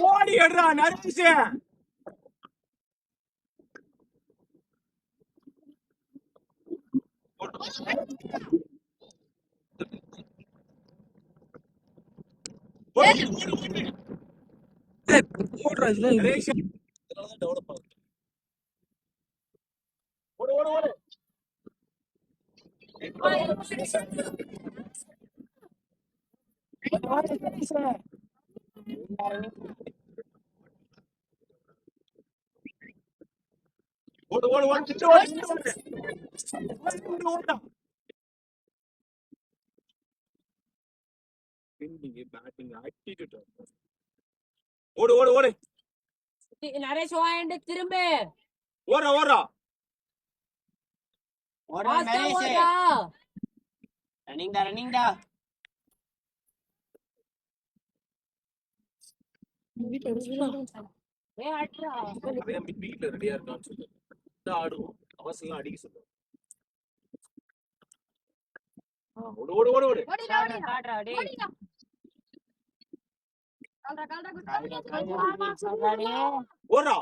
ஓடி எடுறா நரேஷ். ஓடுறா இதுல நரேஷ் டெவலப் ஆகுது. ஓடு ஓடு ஓடு. ஓடு ஓடு ஓடு கிட்ட ஓடு கிட்ட ஓடு. ஓடுடா. Fielding batting attitude. ஓடு ஓடு ஓடு. நரேஷ் வாயண்டு திரும்ப ஓடுறா ஓடுறா. ஓடுறா நரேஷ். ரன்னிங் டா. அவன் வீட்டுல ரெடியா இருக்கான்னு சொல்லு. ஆடுவோம் அவசியம் அடிக்க சொல்லு. ஓடு ஓடு ஓடு ஓடு. காட்றா டேய். ஓடுறா.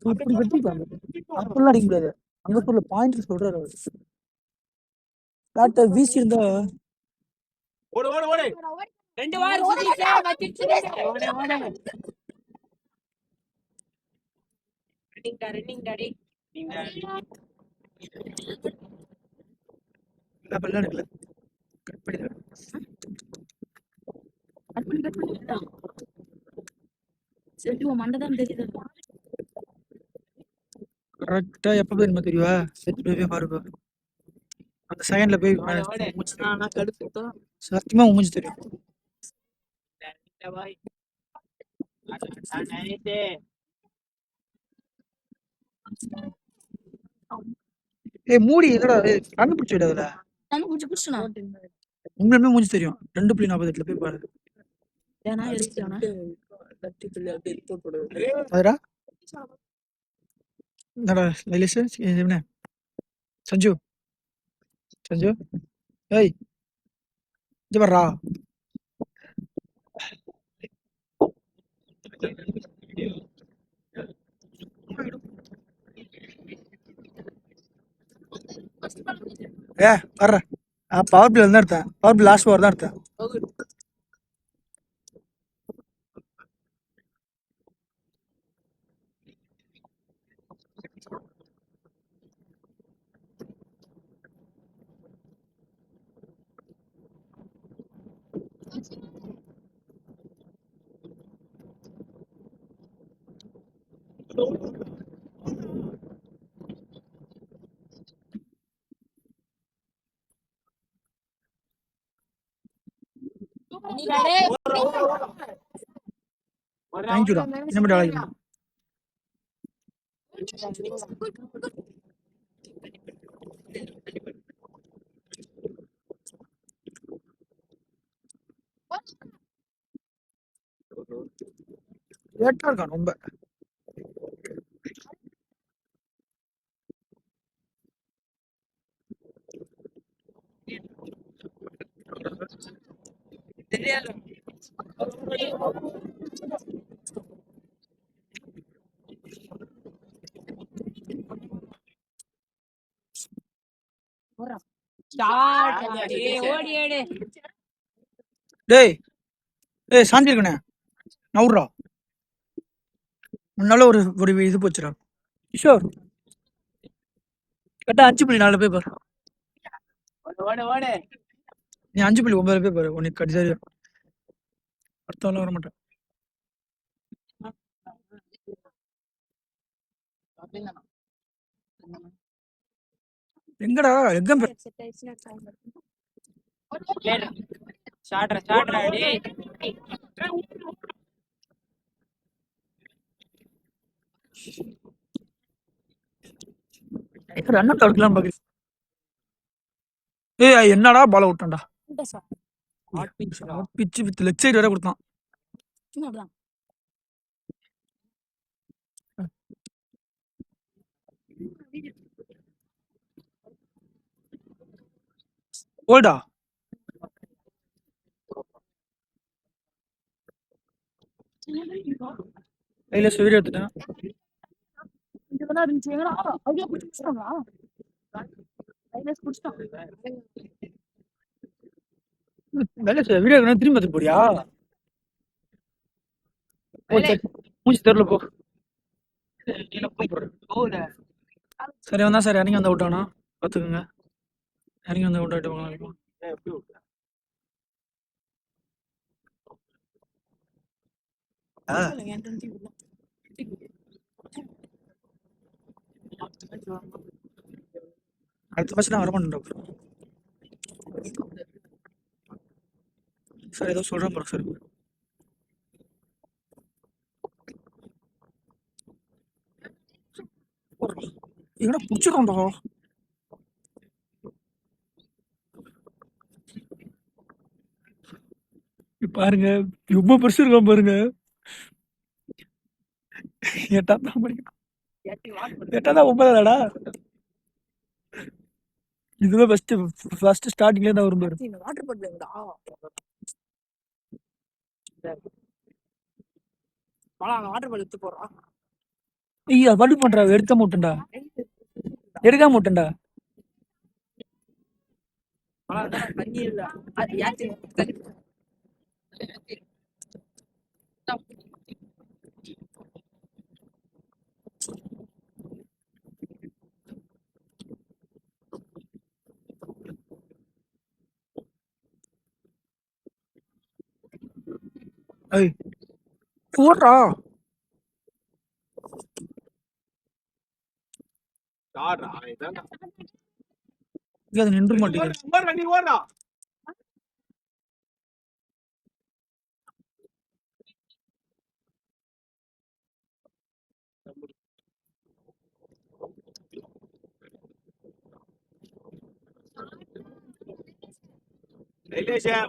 இப்படி வெட்டிக்கலாம். அப்படிலாம் அடிக்க முடியாது. அங்க சொல்ல பாயிண்ட் சொல்றாரு அவரு. பேட்டை வீசி இருந்தா ஓடு ஓடு ஓடு. 2 வார் சுத்திச்சே வச்சிச்சு. ஓடு ஓடு. ரன்னிங் டா டேய். அப்படிலாம் எடுக்கல. கட் பண்ணி கரெக்டா எப்ப போய் நம்ம தெரியவா செட் போய் பாருப்பா. அந்த செகண்ட்ல போய் சத்தியமா மூஞ்சி தெரியும். ஏய் மூடி எங்கடா கண்டுபிடிச்சு விடாதுல. உண்மையுமே மூஞ்சி தெரியும். 2.48 போய் பாரு. அதுடா என்னடா லைலேஷ் என்ன சஞ்சு சஞ்சு ஏய் இது வர்றா. வர்ற பவர் பிளே தான் எடுத்தேன். பவர் பிளே லாஸ்ட் ஓவர் தான் எடுத்தேன். தேங்க்யூடா. என்ன பண்ணி அழைக்கணும். லேட்டா இருக்கான் ரொம்ப. டேய் ஏய் சாந்தி இருக்கனே நவுறா. முன்னால ஒரு இது போச்சுடா கிஷோர். கரெக்டா 5.4 போய் பாரு. ஓடு ஓடு நீ 5.9 போய் பாரு. உனக்கு கடி சரியா அடுத்தவெல்லாம் வர மாட்டேன். எங்கடா எங்க ஷாட்ரா டேய் ரன் அவுட் அடிக்கலாம் பாக்குறேன். ஏய் என்னடா பால விட்டான்டா. பிச்சு வித் லெக் சைடு வேற கொடுத்தான். ஓல்டா கையில வீடியோ எடுத்துட்டேன். வீடியோ திரும்பி பார்த்து போறியா? மூஞ்சி தெரியல போ. சரி வந்தா சரி இறங்கி வந்து விட்டானா பாத்துக்கோங்க. இறங்கி வந்து விட்டாட்டு போகலாம். அடுத்த பஸ் நான் வரமாட்டேன். சார் ஏதோ சொல்றேன் பாரு சார். எங்கடா புடிச்சிருக்கோம்டா. பாருங்க ரொம்ப பெருசு இருக்கான் பாருங்க. எட்டாம் தான் படிக்கணும். 8ஆம் 9ஆம்டா. இதுவே ஃபர்ஸ்ட் ஸ்டார்டிங்ல தான் வரும் பாரு. வாட்டர் பாட்டில்டா. வாட்டர் பாட்டில் எடுத்து போறா. ஐயா வடு பண்றா எடுக்க மாட்டேன்டா. எடுக்க மாட்டேன்டா. தண்ணி இல்ல. அது யாத்தி ஐய் போடுறா. அது நின்று மாட்டேங்குது.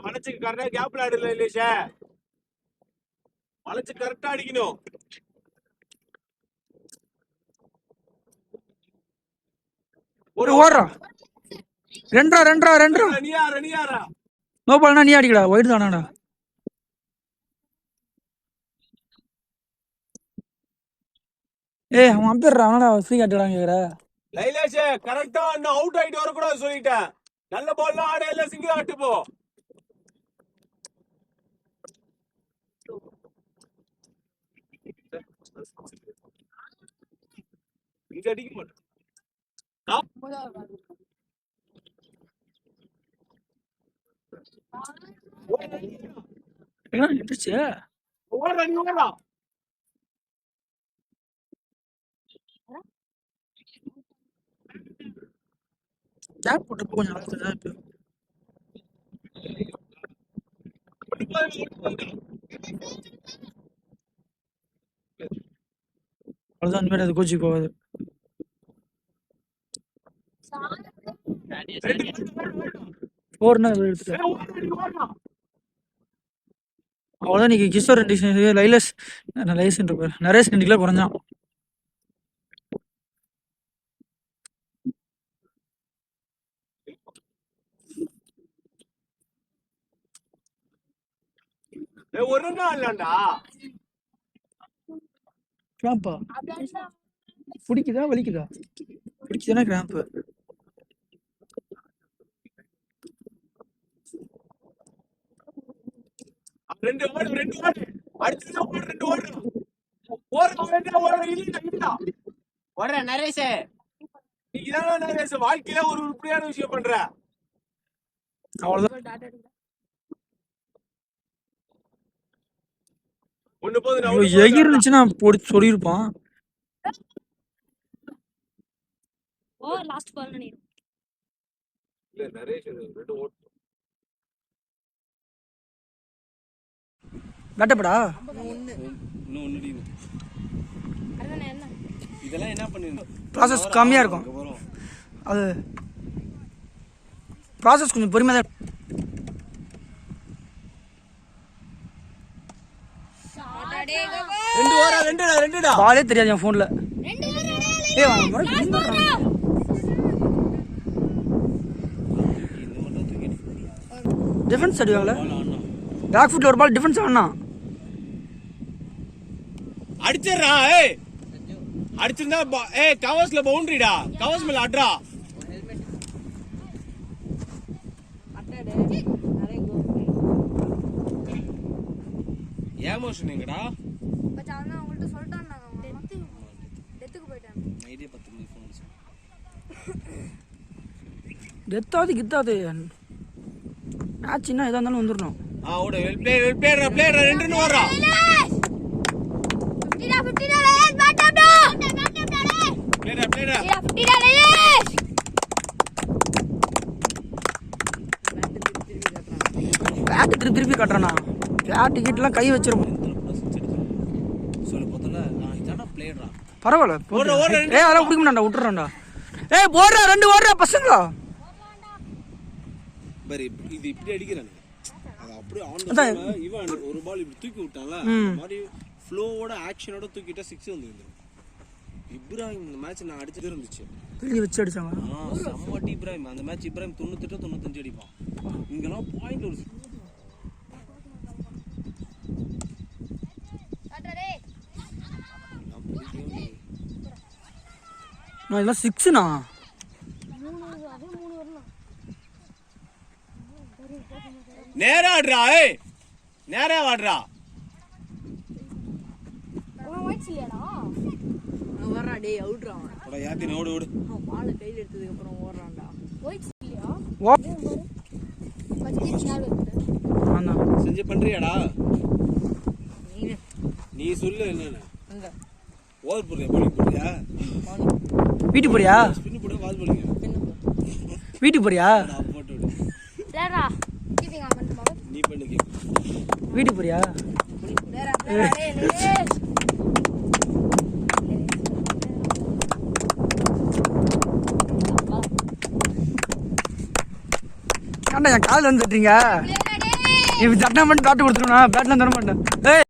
மனசுக்கு கரெக்டா கேப்ல ஆடல இல்லையா? மனசு கரெக்டா அடிக்கணும். ஒரு ஓடுறா. ரெண்டா நோ பால்னா நீ அடிக்கடா. ஒயிட் தானாடா. ஏய் அவன் அம்பேர்றா. அவனடா ஃப்ரீ காட்டுறாங்க கேக்குற. லைலேஷ் கரெக்டா இன்னும் அவுட் ஆயிட்டு வர கூட சொல்லிட்டேன். நல்ல பால்லாம் ஆட இல்ல சிங்கிள் ஆட்டு போ. இங்க அடிக்க மாட்டேன். எந்திரிச்சு ஓடுறா நீ ஓடுறா. கேப் போட்டு கொஞ்சம் நடத்துதான் இப்போ. அவ்வளோதான் இனிமேல் அது கோச்சிக்கு போகாது. போர்னா எடுத்துட்டேன். அவ்வளோதான் நீங்க கிஷோர் லைலஸ் லைஸ் நரேஷ் 2 கிலோ குறைஞ்சான். ஒரு நாள் இல்லண்டா. கிராம்பா பிடிக்குதா வலிக்குதா? பிடிக்குதுன்னா கிராம்பு. ரெண்டு ஓடு அடுத்து ஓடு 2 ஓடு ஓடுற நரேஷ். நீதான் நரேஷ் வாழ்க்கையில ஒரு உருப்படியான விஷயம் பண்ற. அவ்வளவுதான். ஒண்ணு போது நான் ஐயோ, எகிர் இருந்துச்சுன்னா போட்டு சொல்லியிருப்பான். ஓ லாஸ்ட் பால் நினைக்கிறேன். இல்ல நரேஷ் ரெண்டு ஓட்டு வேட்டப்படா இன்னும் ஒண்ணு அதானே என்ன இதெல்லாம் என்ன பண்ணிருந்தோம். ப்ராசஸ் கம்மியாக இருக்கும். அது ப்ராசஸ் கொஞ்சம் பொறுமையாக தான். ரெண்டு ஓவரா ரெண்டுடா பாலே தெரியாது என் ஃபோனில். ரெண்டு ஓவர் டிஃபென்ஸ் அடிவாங்களே. பேக் ஃபுட்டில் ஒரு பால் டிஃபென்ஸ் ஆனா அடிச்சிடுறா. ஏய் அடிச்சிருந்தா கவர்ஸ்ல பவுண்டரிடா. கவர்ஸ் மேல அட்ரா. ஏமோஷன் எங்கடா? மச்சான் அவங்கள்ட்ட சொல்லிட்டாங்க டெத்துக்கு போயிட்டாங்க. நைட்டே 10 மணிக்கு ஃபோன் அடிச்சேன். டெத்தாவது கித்தாது மேட்ச்னா எதாக இருந்தாலும் வந்துடணும். ஓட வெல் பிளேயர் ரெண்டு ரன் ஓடுறா. 50 லேஸ் பேட் அப் டா. Player 50 lace. பேட்டு திருப்பி கட்டுறானா. பேட்டு கிட்டலாம் கை வச்சிருப்போம். சொல்ல போதல இதான பிளேயர்டா. பரவாயில்ல. ஓடுற அதெல்லாம் பிடிக்க மாட்டான்டா, விட்டுறான்டா. போடுறா ரெண்டு ஓடுறா பசங்களா. பாரு இது இப்படி அடிக்கிறானே. அது அப்படியே அதான். இவன் ஒரு பால் இப்படி தூக்கி விட்டான்ல. அந்த மாதிரி ஃப்ளோவோட ஆக்ஷனோட தூக்கிட்டா 6 வந்துரும். இப்ராஹிம் இந்த மேட்ச் நான் அடிச்சது இருந்துச்சு. வெளிய வச்சு அடிச்சாங்க. சம்மட்டி இப்ராஹிம் அந்த மேட்ச் இப்ராஹிம் 98 95 அடிப்பான். இங்கலாம் பாயிண்ட் ஒரு நான் இதெல்லாம் 6ண்ணா. நேரா ஆடுறா. நேரா ஆடுறா. அவன் வாய்ஸ் இல்லையாடா? அவன் வர்றா டேய் அவுட்ரா. போடா யாத்தின ஓடு. அவன் பால் கையில எடுத்ததுக்கு அப்புறம் ஓடுறான்டா. வாய்ஸ் இல்லையா? ஓ பச்சை யார் வருது? ஆனா செஞ்சு பண்றியாடா? நீ நீ சொல்லு என்னன்னு. அங்க ஓவர் போறியா bowling போறியா? வீட்டுக்கு போறியா? ஸ்பின் போடு வால் bowling. வீட்டுக்கு போறியா? நான் போட்டு விடு. லேடா கீப்பிங் ஆன் பண்ணுமா? நீ பண்ணு கேக். வீட்டுக்கு போறியா? லேடா லேஸ். ஏன்டா என் காலில் வந்து தட்டுறீங்க? இப்படி தட்டினா மட்டும் காட்டு கொடுத்துருவா. பேட்லாம் தர மாட்டேன்.